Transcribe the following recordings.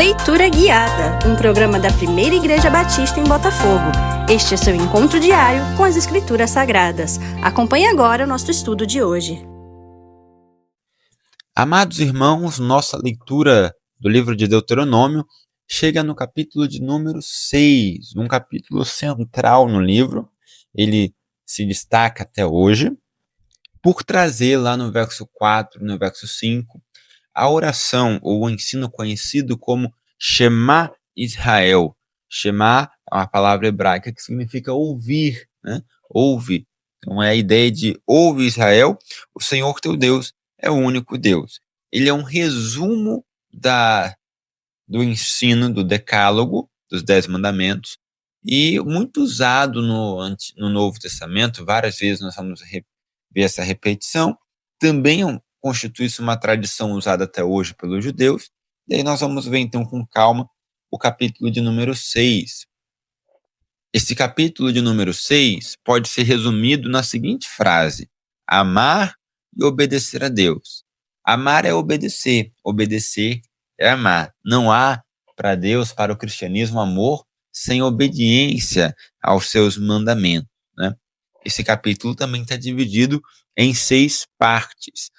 Leitura Guiada, um programa da Primeira Igreja Batista em Botafogo. Este é seu encontro diário com as Escrituras Sagradas. Acompanhe agora o nosso estudo de hoje. Amados irmãos, nossa leitura do livro de Deuteronômio chega no capítulo de número 6, um capítulo central no livro. Ele se destaca até hoje por trazer lá no verso 4, no verso 5, a oração ou o ensino conhecido como Shema Israel. Shema é uma palavra hebraica que significa ouvir, né? Ouve. Então é a ideia de ouve Israel, o Senhor teu Deus é o único Deus. Ele é um resumo do ensino do Decálogo, dos 10 mandamentos, e muito usado no Novo Testamento. Várias vezes nós vamos ver essa repetição. Também constitui-se uma tradição usada até hoje pelos judeus. E aí nós vamos ver então com calma o capítulo de número 6. Esse capítulo de número 6 pode ser resumido na seguinte frase: amar e obedecer a Deus. Amar é obedecer, obedecer é amar. Não há para Deus, para o cristianismo, amor sem obediência aos seus mandamentos, né? Esse capítulo também está dividido em 6 partes.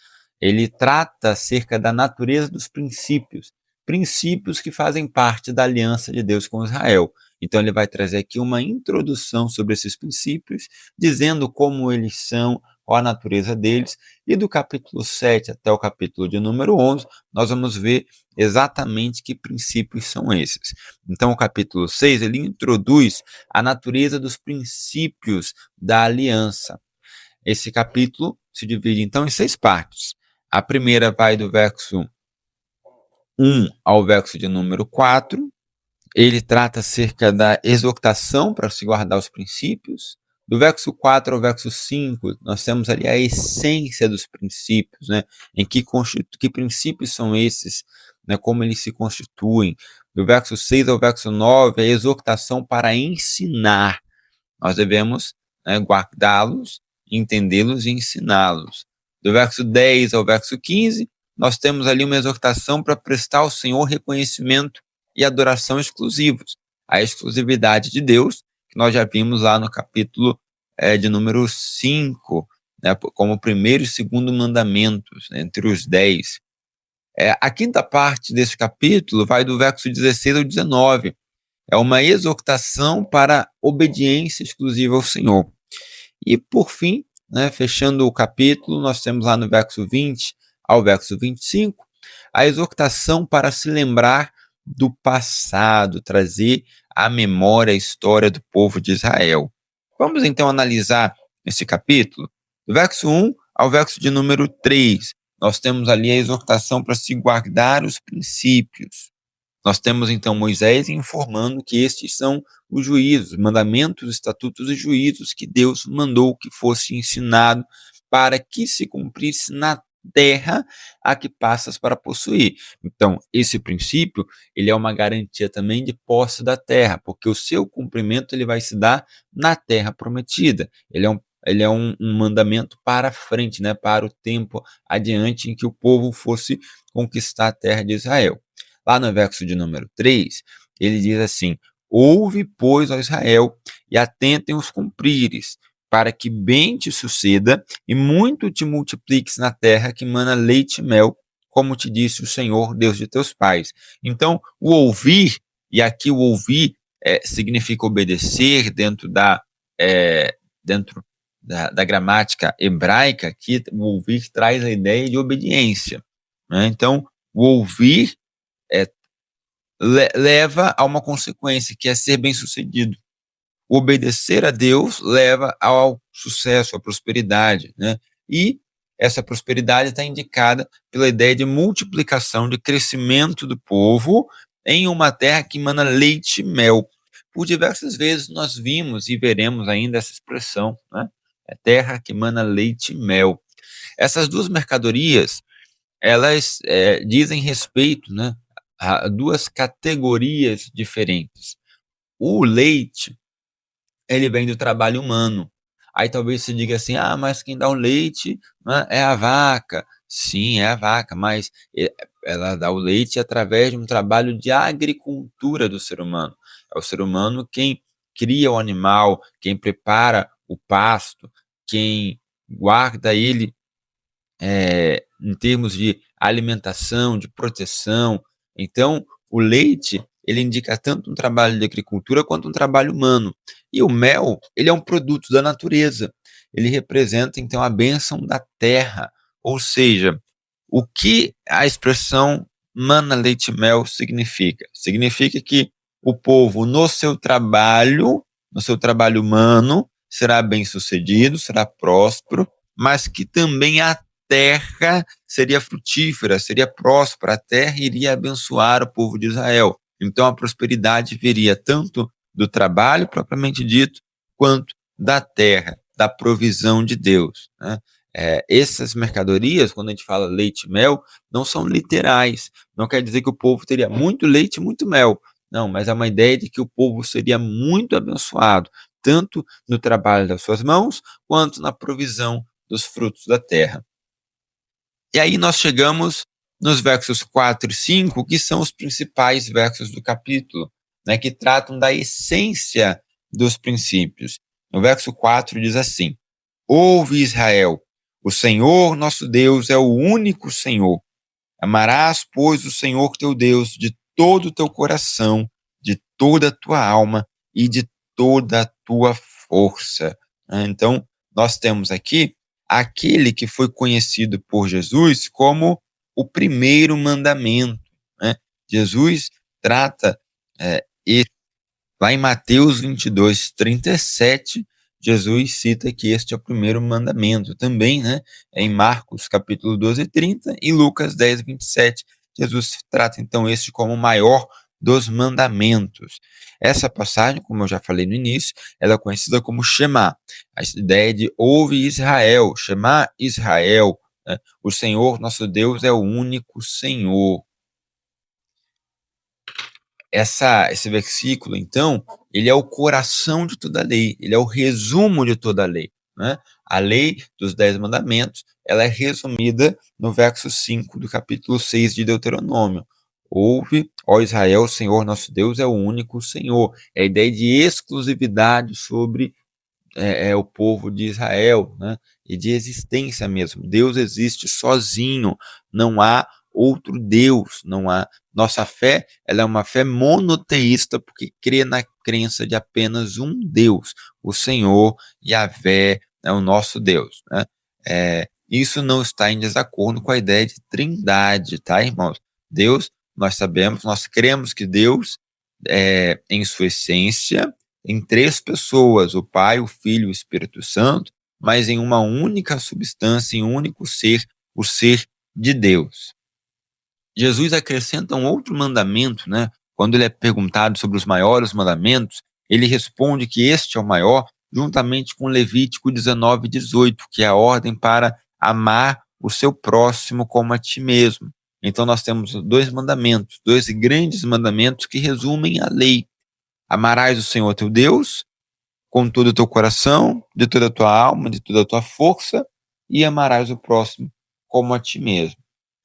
Ele trata acerca da natureza dos princípios, princípios que fazem parte da aliança de Deus com Israel. Então ele vai trazer aqui uma introdução sobre esses princípios, dizendo como eles são, qual a natureza deles, e do capítulo 7 até o capítulo de número 11, nós vamos ver exatamente que princípios são esses. Então o capítulo 6, ele introduz a natureza dos princípios da aliança. Esse capítulo se divide então em 6 partes. A primeira vai do verso 1 ao verso de número 4. Ele trata acerca da exortação para se guardar os princípios. Do verso 4 ao verso 5, nós temos ali a essência dos princípios, né? Que princípios são esses, né? Como eles se constituem. Do verso 6 ao verso 9, a exortação para ensinar. Nós devemos, né, guardá-los, entendê-los e ensiná-los. Do verso 10 ao verso 15, nós temos ali uma exortação para prestar ao Senhor reconhecimento e adoração exclusivos, a exclusividade de Deus, que nós já vimos lá no capítulo de número 5, né, como o primeiro e segundo mandamentos, né, entre os 10. A quinta parte desse capítulo vai do verso 16 ao 19, é uma exortação para obediência exclusiva ao Senhor. E por fim, né, fechando o capítulo, nós temos lá no verso 20 ao verso 25, a exortação para se lembrar do passado, trazer à memória a história do povo de Israel. Vamos então analisar esse capítulo. Do verso 1 ao verso de número 3, nós temos ali a exortação para se guardar os princípios. Nós temos então Moisés informando que estes são os juízos, mandamentos, estatutos e juízos que Deus mandou que fosse ensinado para que se cumprisse na terra a que passas para possuir. Então, esse princípio, ele é uma garantia também de posse da terra, porque o seu cumprimento ele vai se dar na terra prometida. Ele é um mandamento para frente, né, para o tempo adiante em que o povo fosse conquistar a terra de Israel. Lá no verso de número 3, ele diz assim: ouve, pois, ó Israel, e atentem os cumprires, para que bem te suceda e muito te multipliques na terra que mana leite e mel, como te disse o Senhor, Deus de teus pais. Então, o ouvir, e aqui o ouvir significa obedecer dentro da gramática hebraica, aqui o ouvir traz a ideia de obediência, né? Então, o ouvir leva a uma consequência, que é ser bem-sucedido. O obedecer a Deus leva ao sucesso, à prosperidade, né? E essa prosperidade está indicada pela ideia de multiplicação, de crescimento do povo em uma terra que emana leite e mel. Por diversas vezes nós vimos e veremos ainda essa expressão, né? É terra que emana leite e mel. Essas duas mercadorias, elas dizem respeito, né, a duas categorias diferentes. O leite, ele vem do trabalho humano. Aí talvez você diga assim, mas quem dá o leite, né, é a vaca. Sim, é a vaca, mas ela dá o leite através de um trabalho de agricultura do ser humano. É o ser humano quem cria o animal, quem prepara o pasto, quem guarda ele em termos de alimentação, de proteção. Então, o leite, ele indica tanto um trabalho de agricultura quanto um trabalho humano. E o mel, ele é um produto da natureza. Ele representa, então, a bênção da terra. Ou seja, o que a expressão mana, leite e mel significa? Significa que o povo, no seu trabalho humano, será bem-sucedido, será próspero, mas que também a terra seria frutífera, seria próspera, a terra iria abençoar o povo de Israel. Então a prosperidade viria tanto do trabalho propriamente dito, quanto da terra, da provisão de Deus, né? Essas mercadorias, quando a gente fala leite e mel, não são literais. Não quer dizer que o povo teria muito leite e muito mel. Não, mas é uma ideia de que o povo seria muito abençoado, tanto no trabalho das suas mãos, quanto na provisão dos frutos da terra. E aí nós chegamos nos versos 4 e 5, que são os principais versos do capítulo, né, que tratam da essência dos princípios. No verso 4 diz assim: Ouve, Israel, o Senhor nosso Deus é o único Senhor. Amarás, pois, o Senhor teu Deus de todo o teu coração, de toda a tua alma e de toda a tua força. Então, nós temos aqui aquele que foi conhecido por Jesus como o primeiro mandamento, né? Jesus trata, lá em Mateus 22, 37, Jesus cita que este é o primeiro mandamento. Também, né, em Marcos capítulo 12, 30 e Lucas 10, 27, Jesus trata então este como o maior dos mandamentos. Essa passagem, como eu já falei no início, ela é conhecida como Shema, a ideia de ouve Israel, Shema Israel, né? O Senhor nosso Deus é o único Senhor. Esse versículo, então, ele é o coração de toda a lei, ele é o resumo de toda a lei, né? A lei dos 10 mandamentos, ela é resumida no verso 5 do capítulo 6 de Deuteronômio. Ouve, ó Israel, o Senhor nosso Deus é o único Senhor. É a ideia de exclusividade sobre o povo de Israel, né? E de existência mesmo. Deus existe sozinho, não há outro Deus, não há. Nossa fé, ela é uma fé monoteísta porque crê na crença de apenas um Deus, o Senhor Yahvé é o nosso Deus, né? Isso não está em desacordo com a ideia de trindade, tá, irmãos? Deus, nós sabemos, nós cremos que Deus, em sua essência, em 3 pessoas, o Pai, o Filho e o Espírito Santo, mas em uma única substância, em um único ser, o ser de Deus. Jesus acrescenta um outro mandamento, né? Quando ele é perguntado sobre os maiores mandamentos, ele responde que este é o maior, juntamente com Levítico 19, 18, que é a ordem para amar o seu próximo como a ti mesmo. Então nós temos 2 mandamentos, 2 grandes mandamentos que resumem a lei. Amarás o Senhor teu Deus com todo o teu coração, de toda a tua alma, de toda a tua força, e amarás o próximo como a ti mesmo.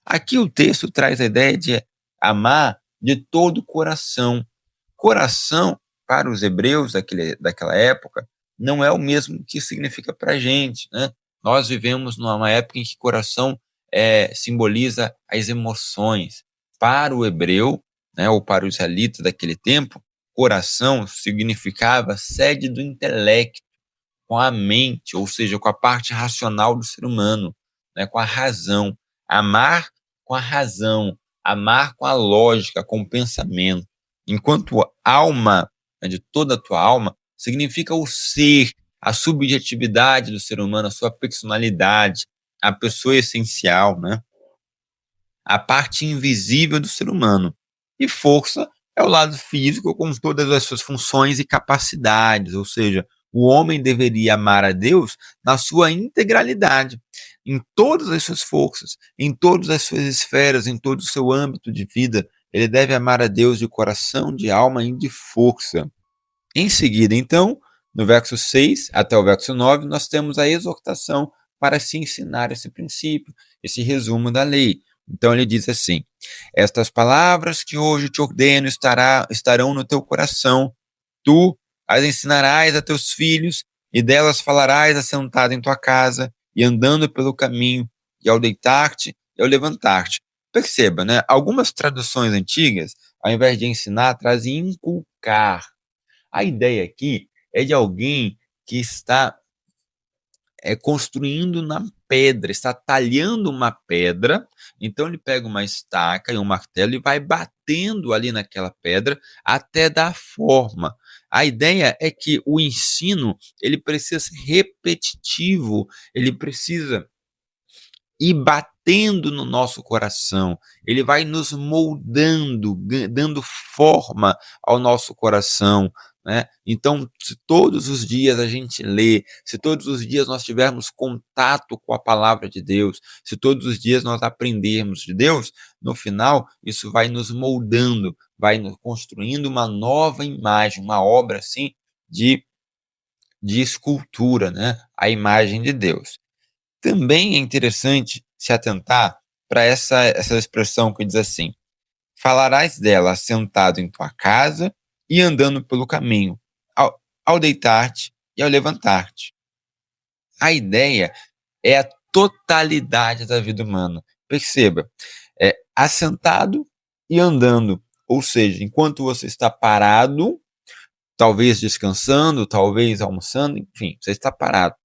Aqui o texto traz a ideia de amar de todo o coração. Coração, para os hebreus daquela época, não é o mesmo que significa para a gente, né? Nós vivemos numa época em que coração simboliza as emoções. Para o hebreu, né, ou para o israelita daquele tempo, coração significava sede do intelecto, com a mente, ou seja, com a parte racional do ser humano, né, com a razão. Amar com a razão, amar com a lógica, com o pensamento. Enquanto alma, né, de toda a tua alma, significa o ser, a subjetividade do ser humano, a sua personalidade, a pessoa essencial, né? A parte invisível do ser humano. E força é o lado físico com todas as suas funções e capacidades, ou seja, o homem deveria amar a Deus na sua integralidade, em todas as suas forças, em todas as suas esferas, em todo o seu âmbito de vida. Ele deve amar a Deus de coração, de alma e de força. Em seguida, então, no verso 6 até o verso 9, nós temos a exortação para se ensinar esse princípio. esse resumo da lei. Então ele diz assim: estas palavras que hoje te ordeno estarão no teu coração, tu as ensinarás a teus filhos, e delas falarás assentado em tua casa, e andando pelo caminho, e ao deitar-te e ao levantar-te. Perceba, né? Algumas traduções antigas, ao invés de ensinar, trazem inculcar. A ideia aqui é de alguém que está construindo na pedra, está talhando uma pedra, então ele pega uma estaca e um martelo e vai batendo ali naquela pedra até dar forma. A ideia é que o ensino, ele precisa ser repetitivo, ele precisa ir batendo no nosso coração, ele vai nos moldando, dando forma ao nosso coração, né? Então, se todos os dias a gente lê, se todos os dias nós tivermos contato com a palavra de Deus, se todos os dias nós aprendermos de Deus, no final isso vai nos moldando, vai nos construindo uma nova imagem, uma obra assim de escultura, né? A imagem de Deus. Também é interessante se atentar para essa expressão que diz assim: falarás dela sentado em tua casa e andando pelo caminho, ao deitar-te e ao levantar-te. A ideia é a totalidade da vida humana. Perceba, assentado e andando, ou seja, enquanto você está parado, talvez descansando, talvez almoçando, enfim, você está parado.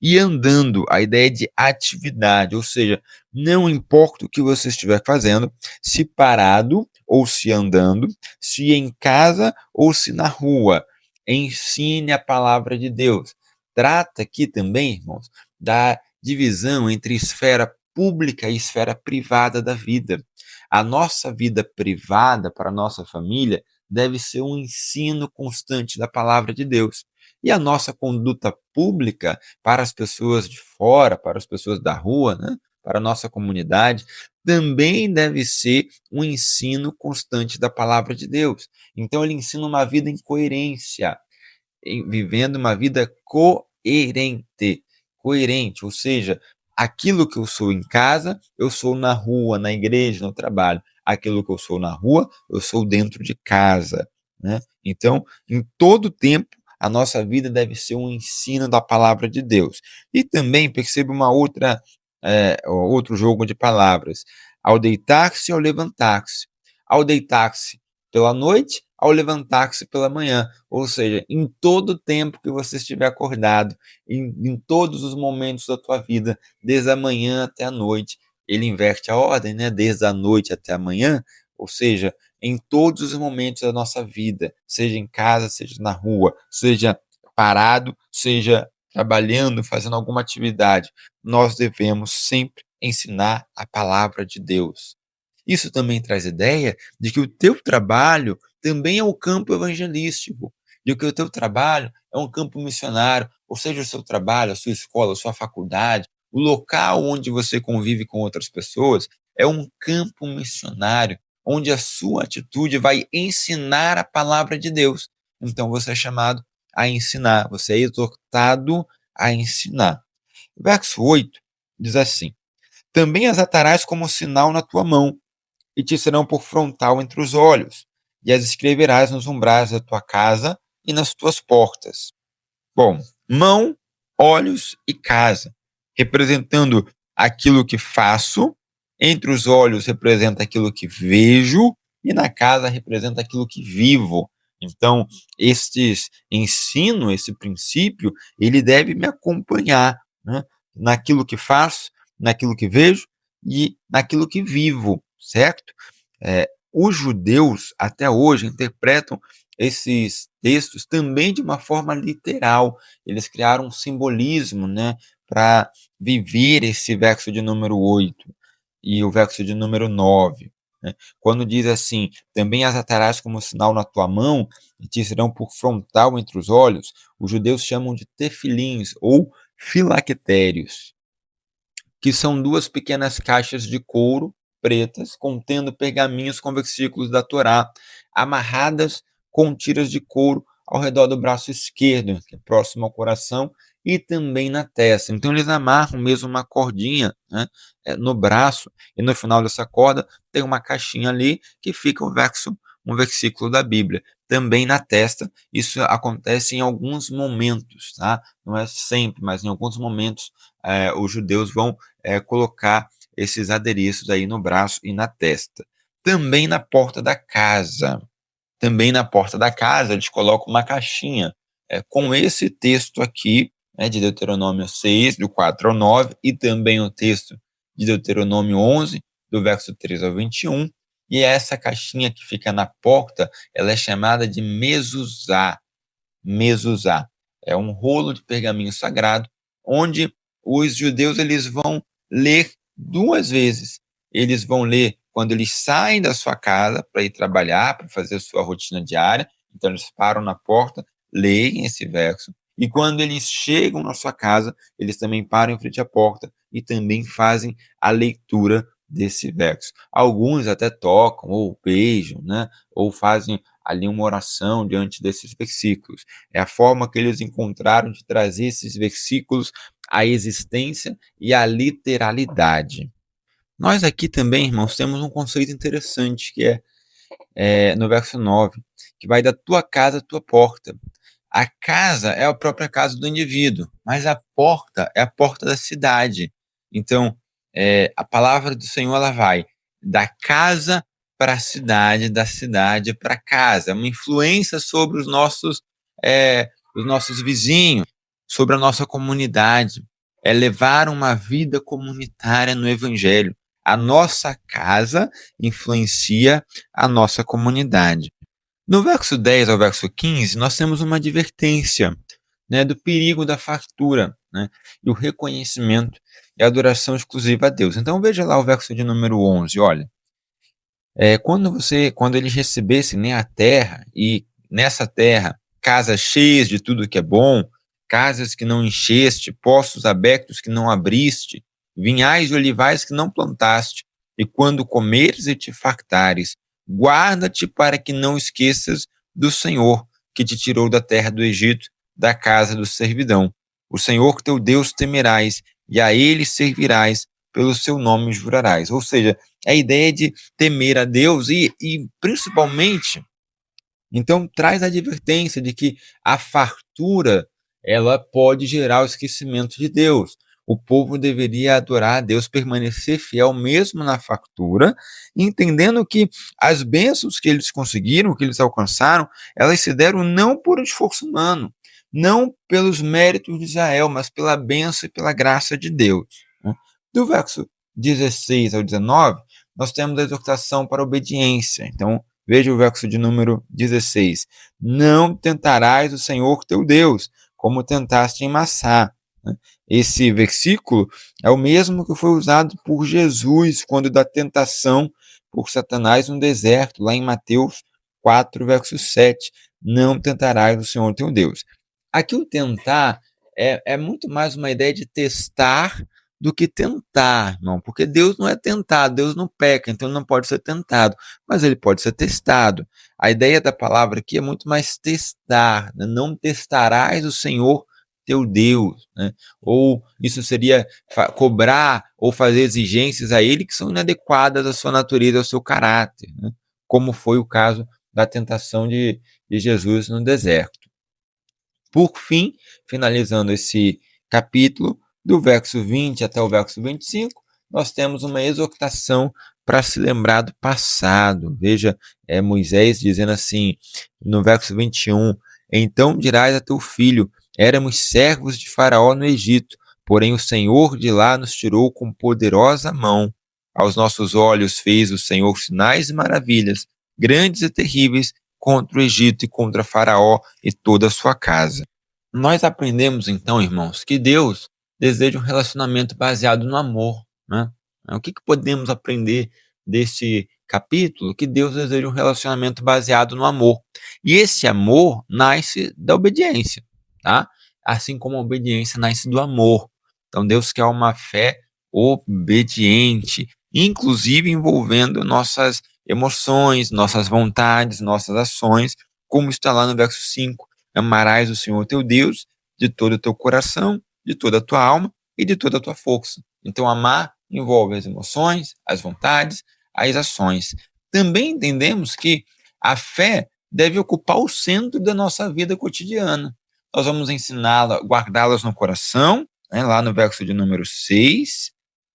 E andando, a ideia de atividade, ou seja, não importa o que você estiver fazendo, se parado ou se andando, se em casa ou se na rua, ensine a palavra de Deus. Trata aqui também, irmãos, da divisão entre esfera pública e esfera privada da vida. A nossa vida privada para a nossa família deve ser um ensino constante da palavra de Deus. E a nossa conduta pública para as pessoas de fora, para as pessoas da rua, né? Para a nossa comunidade, também deve ser um ensino constante da palavra de Deus. Então ele ensina uma vida em coerência, vivendo uma vida coerente, ou seja, aquilo que eu sou em casa, eu sou na rua, na igreja, no trabalho. Aquilo que eu sou na rua, eu sou dentro de casa, né? Então, em todo tempo, a nossa vida deve ser um ensino da palavra de Deus. E também perceba outro jogo de palavras: ao deitar-se e ao levantar-se. Ao deitar-se pela noite, ao levantar-se pela manhã, ou seja, em todo o tempo que você estiver acordado, em todos os momentos da tua vida, desde a manhã até a noite, ele inverte a ordem, né? Desde a noite até a manhã, ou seja, em todos os momentos da nossa vida, seja em casa, seja na rua, seja parado, seja trabalhando, fazendo alguma atividade, nós devemos sempre ensinar a palavra de Deus. Isso também traz ideia de que o teu trabalho também é um campo evangelístico, de que o teu trabalho é um campo missionário, ou seja, o seu trabalho, a sua escola, a sua faculdade, o local onde você convive com outras pessoas é um campo missionário, onde a sua atitude vai ensinar a palavra de Deus. Então você é chamado a ensinar, você é exortado a ensinar. Verso 8 diz assim: também as atarás como sinal na tua mão, e te serão por frontal entre os olhos, e as escreverás nos umbrais da tua casa e nas tuas portas. Bom, mão, olhos e casa, representando aquilo que faço, entre os olhos representa aquilo que vejo, e na casa representa aquilo que vivo. Então, esse princípio, ele deve me acompanhar, né? Naquilo que faço, naquilo que vejo e naquilo que vivo, certo? Os judeus, até hoje, interpretam esses textos também de uma forma literal. Eles criaram um simbolismo, né, para viver esse verso de número 8 e o verso de número 9. Né? Quando diz assim: também as atarás como sinal na tua mão e te serão por frontal entre os olhos, os judeus chamam de tefilins ou filactérios, que são duas pequenas caixas de couro pretas contendo pergaminhos com versículos da Torá, amarradas com tiras de couro ao redor do braço esquerdo, que é próximo ao coração, e também na testa. Então eles amarram mesmo uma cordinha, né, no braço, e no final dessa corda tem uma caixinha ali que fica um versículo da Bíblia. Também na testa, isso acontece em alguns momentos, tá? Não é sempre, mas em alguns momentos os judeus vão colocar esses adereços aí no braço e na testa. Também na porta da casa. Também na porta da casa eles colocam uma caixinha com esse texto aqui, né, de Deuteronômio 6, do 4 ao 9, e também o texto de Deuteronômio 11, do verso 3 ao 21. E essa caixinha que fica na porta, ela é chamada de mezuzá. Mezuzá. É um rolo de pergaminho sagrado, onde os judeus eles vão ler 2 vezes. Eles vão ler quando eles saem da sua casa para ir trabalhar, para fazer a sua rotina diária. Então, eles param na porta, leem esse verso. E quando eles chegam na sua casa, eles também param em frente à porta e também fazem a leitura desse verso. Alguns até tocam, ou beijam, né? Ou fazem ali uma oração diante desses versículos. É a forma que eles encontraram de trazer esses versículos à existência e à literalidade. Nós aqui também, irmãos, temos um conceito interessante que é no verso 9, que vai da tua casa à tua porta. A casa é a própria casa do indivíduo, mas a porta é a porta da cidade. Então, a palavra do Senhor ela vai da casa para a cidade, da cidade para casa. É uma influência sobre os nossos vizinhos, sobre a nossa comunidade. É levar uma vida comunitária no Evangelho. A nossa casa influencia a nossa comunidade. No verso 10 ao verso 15, nós temos uma advertência, né, do perigo da fartura, né, e o reconhecimento e a adoração exclusiva a Deus. Então veja lá o verso de número 11, olha. Quando eles recebessem, né, a terra, e nessa terra casas cheias de tudo que é bom, casas que não encheste, poços abertos que não abriste, vinhais e olivais que não plantaste, e quando comeres e te fartares, guarda-te para que não esqueças do Senhor, que te tirou da terra do Egito, da casa do servidão. O Senhor teu Deus temerás, e a ele servirás, pelo seu nome jurarás. Ou seja, a ideia de temer a Deus e principalmente, então traz a advertência de que a fartura ela pode gerar o esquecimento de Deus. O povo deveria adorar a Deus, permanecer fiel mesmo na fartura, entendendo que as bênçãos que eles conseguiram, que eles alcançaram, elas se deram não por esforço humano, não pelos méritos de Israel, mas pela bênção e pela graça de Deus. Do verso 16 ao 19, nós temos a exortação para a obediência. Então, veja o verso de número 16. Não tentarás o Senhor teu Deus, como tentaste em Massá. Esse versículo é o mesmo que foi usado por Jesus quando da tentação por Satanás no deserto, lá em Mateus 4, verso 7. Não tentarás o Senhor teu Deus. Aqui o tentar é muito mais uma ideia de testar do que tentar, irmão, porque Deus não é tentado, Deus não peca, então ele não pode ser tentado, mas ele pode ser testado. A ideia da palavra aqui é muito mais testar, né? Não testarás o Senhor teu Deus, né? Ou isso seria cobrar ou fazer exigências a ele que são inadequadas à sua natureza, ao seu caráter, né? Como foi o caso da tentação de Jesus no deserto. Por fim, finalizando esse capítulo, do verso 20 até o verso 25, nós temos uma exortação para se lembrar do passado. Veja, Moisés dizendo assim, no verso 21, então dirás a teu filho, éramos servos de Faraó no Egito, porém o Senhor de lá nos tirou com poderosa mão. Aos nossos olhos fez o Senhor sinais e maravilhas, grandes e terríveis, contra o Egito e contra Faraó e toda a sua casa. Nós aprendemos então, irmãos, que Deus deseja um relacionamento baseado no amor, né? O que podemos aprender desse capítulo? Que Deus deseja um relacionamento baseado no amor. E esse amor nasce da obediência, tá? Assim como a obediência nasce do amor. Então Deus quer uma fé obediente, inclusive envolvendo nossas emoções, nossas vontades, nossas ações, como está lá no verso 5. Amarás o Senhor teu Deus de todo o teu coração, de toda a tua alma e de toda a tua força. Então, amar envolve as emoções, as vontades, as ações. Também entendemos que a fé deve ocupar o centro da nossa vida cotidiana. Nós vamos ensiná-la, guardá-las no coração, né, lá no verso de número 6,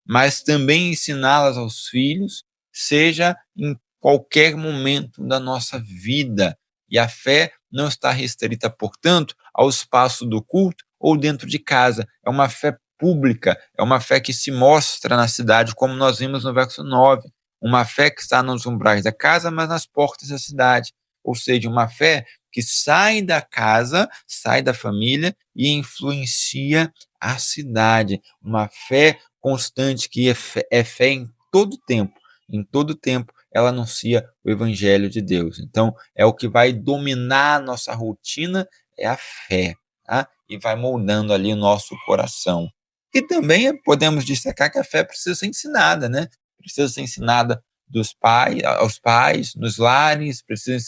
mas também ensiná-las aos filhos, seja em qualquer momento da nossa vida. E a fé não está restrita, portanto, ao espaço do culto ou dentro de casa. É uma fé pública, é uma fé que se mostra na cidade, como nós vimos no verso 9. Uma fé que está nos umbrais da casa, mas nas portas da cidade. Ou seja, uma fé que sai da casa, sai da família e influencia a cidade. Uma fé constante que é fé em todo tempo. Em todo tempo ela anuncia o evangelho de Deus. Então, é o que vai dominar a nossa rotina, é a fé, tá? E vai moldando ali o nosso coração. E também podemos destacar que a fé precisa ser ensinada, né? Precisa ser ensinada dos pais, aos pais, nos lares, precisa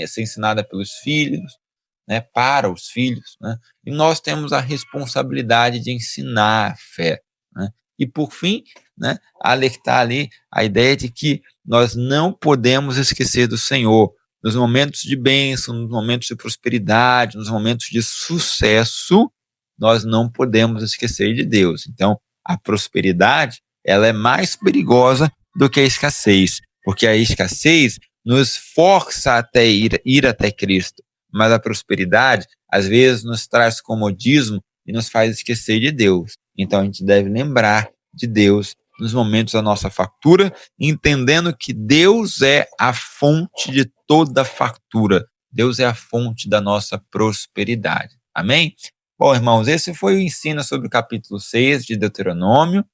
ser ensinada pelos filhos, né? Para os filhos, né? E nós temos a responsabilidade de ensinar a fé, né? E por fim, né, alertar ali a ideia de que nós não podemos esquecer do Senhor. Nos momentos de bênção, nos momentos de prosperidade, nos momentos de sucesso, nós não podemos esquecer de Deus. Então, a prosperidade, ela é mais perigosa do que a escassez, porque a escassez nos força até ir até Cristo, mas a prosperidade, às vezes, nos traz comodismo e nos faz esquecer de Deus. Então, a gente deve lembrar de Deus nos momentos da nossa fartura, entendendo que Deus é a fonte de toda fartura. Deus é a fonte da nossa prosperidade. Amém? Bom, irmãos, esse foi o ensino sobre o capítulo 6 de Deuteronômio.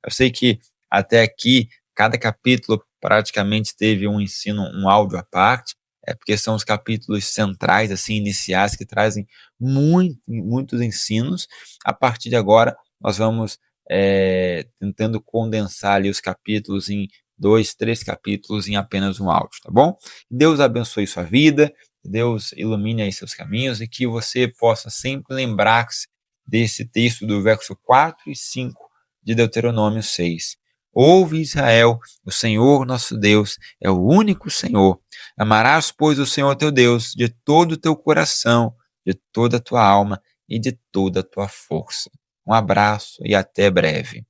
Eu sei que até aqui, cada capítulo praticamente teve um ensino, um áudio à parte, porque são os capítulos centrais, assim, iniciais, que trazem muitos ensinos. A partir de agora, nós vamos tentando condensar ali os capítulos em 2, 3 capítulos em apenas um áudio, tá bom? Deus abençoe sua vida, Deus ilumine aí seus caminhos e que você possa sempre lembrar-se desse texto do verso 4 e 5 de Deuteronômio 6. Ouve, Israel, o Senhor nosso Deus é o único Senhor. Amarás, pois, o Senhor teu Deus de todo o teu coração, de toda a tua alma e de toda a tua força. Um abraço e até breve.